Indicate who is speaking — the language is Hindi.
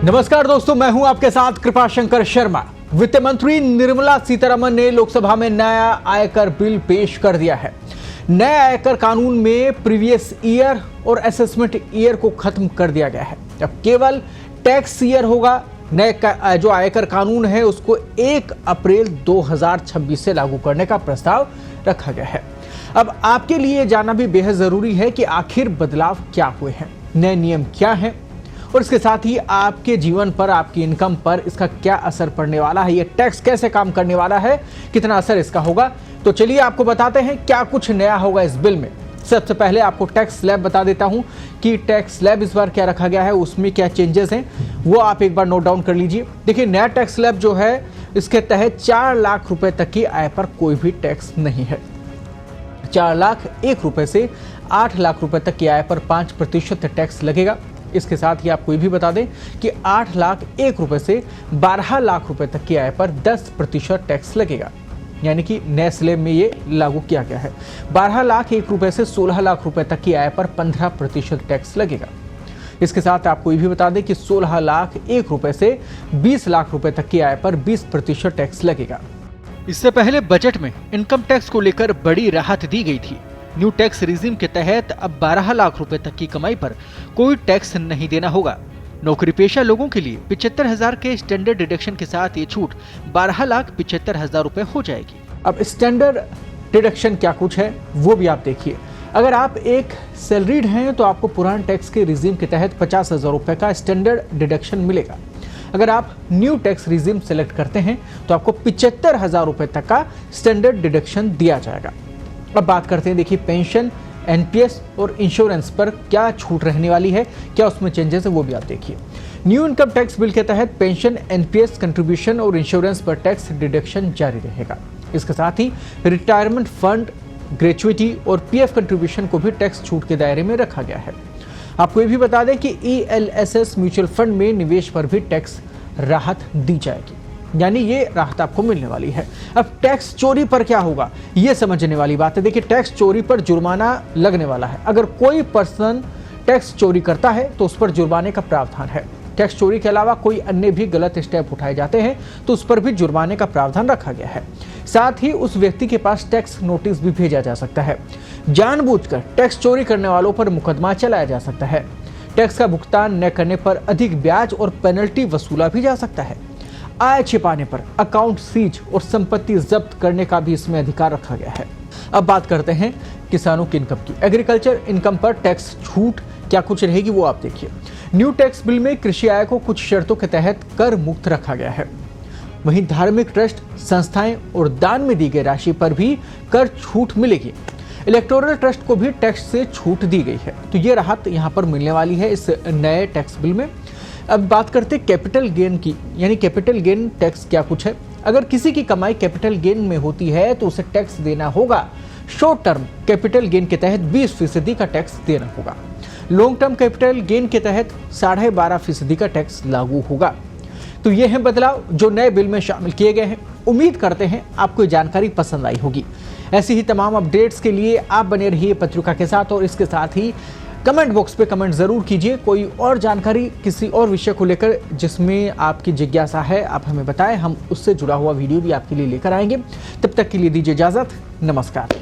Speaker 1: नमस्कार दोस्तों, मैं हूं आपके साथ कृपाशंकर शर्मा। वित्त मंत्री निर्मला सीतारमण ने लोकसभा में नया आयकर बिल पेश कर दिया है। नए आयकर कानून में प्रीवियस ईयर और असेसमेंट ईयर को खत्म कर दिया गया है। अब केवल टैक्स ईयर होगा। नए जो आयकर कानून है उसको 1 अप्रैल 2026 से लागू करने का प्रस्ताव रखा गया है। अब आपके लिए जानना भी बेहद जरूरी है कि आखिर बदलाव क्या हुए हैं, नए नियम क्या हैं और इसके साथ ही आपके जीवन पर, आपकी इनकम पर इसका क्या असर पड़ने वाला है, ये टैक्स कैसे काम करने वाला है, कितना असर इसका होगा। तो चलिए आपको बताते हैं क्या कुछ नया होगा इस बिल में। सबसे पहले आपको टैक्स स्लैब बता देता हूं कि टैक्स स्लैब इस बार क्या रखा गया है, उसमें क्या चेंजेस हैं वो आप एक बार नोट डाउन कर लीजिए। देखिए, नया टैक्स स्लैब जो है इसके तहत 4 लाख रुपए तक की आय पर कोई भी टैक्स नहीं है। 4 लाख 1 रुपए से 8 लाख रुपए तक की आय पर 5% टैक्स लगेगा। इसके साथ ही आपको ये भी बता दें कि 8 लाख 1 रुपए से 12 लाख रुपए तक की आय पर 10% टैक्स लगेगा, यानी कि नए स्लैब में ये लागू किया गया है। 12 लाख 1 रुपए से 16 लाख रुपए तक की आय पर 15% टैक्स लगेगा। इसके साथ आपको ये भी बता दें कि 16 लाख 1 रुपए से 20 लाख रुपए तक की आय पर 20% टैक्स लगेगा। इससे पहले बजट में इनकम टैक्स को लेकर बड़ी राहत दी गई थी। न्यू टैक्स रिजीम के तहत अब 12 लाख रुपए तक की कमाई पर कोई टैक्स नहीं देना होगा। नौकरी पेशा लोगों के लिए 75,000 के स्टैंडर्ड डिडक्शन के साथ ये छूट 12,75,000 रुपए हो जाएगी। अब स्टैंडर्ड डिडक्शन क्या कुछ है वो भी आप देखिए। अगर आप एक सैलरीड हैं तो आपको पुराने टैक्स के रिजीम के तहत 50,000 रुपए का स्टैंडर्ड डिडक्शन मिलेगा। अगर आप न्यू टैक्स रिजीम सेलेक्ट करते हैं तो आपको 75,000 रुपए तक का स्टैंडर्ड डिडक्शन दिया जाएगा। अब बात करते हैं, देखिए, पेंशन, एनपीएस और इंश्योरेंस पर क्या छूट रहने वाली है, क्या उसमें चेंजेस है वो भी आप देखिए। न्यू इनकम टैक्स बिल के तहत पेंशन, एनपीएस कंट्रीब्यूशन और इंश्योरेंस पर टैक्स डिडक्शन जारी रहेगा। इसके साथ ही रिटायरमेंट फंड, ग्रेचुइटी और पीएफ कंट्रीब्यूशन को भी टैक्स छूट के दायरे में रखा गया है। आपको ये भी बता दें कि ईएलएसएस म्यूचुअल फंड में निवेश पर भी टैक्स राहत दी जाएगी, यानी ये राहत आपको मिलने वाली है। अब टैक्स चोरी पर क्या होगा ये समझने वाली बात है। देखिए, टैक्स चोरी पर जुर्माना लगने वाला है। अगर कोई पर्सन टैक्स चोरी करता है तो उस पर जुर्माने का प्रावधान है। टैक्स चोरी के अलावा कोई अन्य भी गलत स्टेप उठाए जाते हैं तो उस पर भी जुर्माने का प्रावधान रखा गया है। साथ ही उस व्यक्ति के पास टैक्स नोटिस भी भेजा जा सकता है। जानबूझकर टैक्स चोरी करने वालों पर मुकदमा चलाया जा सकता है। टैक्स का भुगतान न करने पर अधिक ब्याज और पेनल्टी वसूला भी जा सकता है। आय छिपाने पर अकाउंट सीज और संपत्ति जब्त करने का भी इसमें अधिकार रखा गया है। अब बात करते हैं किसानों की इनकम की। एग्रीकल्चर इनकम पर टैक्स छूट क्या कुछ रहेगी वो आप देखिए। न्यू टैक्स बिल में कृषि आय को कुछ शर्तों के तहत कर मुक्त रखा गया है। वहीं धार्मिक ट्रस्ट, संस्थाएं और दान में दी गई राशि पर भी कर छूट मिलेगी। इलेक्टोरल ट्रस्ट को भी टैक्स से छूट दी गई है। तो ये राहत यहाँ पर मिलने वाली है इस नए टैक्स बिल में। अब बात करते हैं कैपिटल गेन की, यानी कैपिटल गेन टैक्स क्या कुछ है। अगर किसी की कमाई कैपिटल गेन में होती है तो उसे टैक्स देना होगा। शॉर्ट टर्म कैपिटल गेन के तहत 20% का टैक्स देना होगा। लॉन्ग टर्म कैपिटल गेन के तहत 12.5% का टैक्स लागू होगा। तो ये है बदलाव जो नए बिल में शामिल किए गए हैं। उम्मीद करते हैं आपको ये जानकारी पसंद आई होगी। ऐसी ही तमाम अपडेट्स के लिए आप बने रहिए पत्रिका के साथ और इसके साथ ही कमेंट बॉक्स पे कमेंट जरूर कीजिए। कोई और जानकारी किसी और विषय को लेकर जिसमें आपकी जिज्ञासा है आप हमें बताएं, हम उससे जुड़ा हुआ वीडियो भी आपके लिए लेकर आएंगे। तब तक के लिए दीजिए इजाजत। नमस्कार।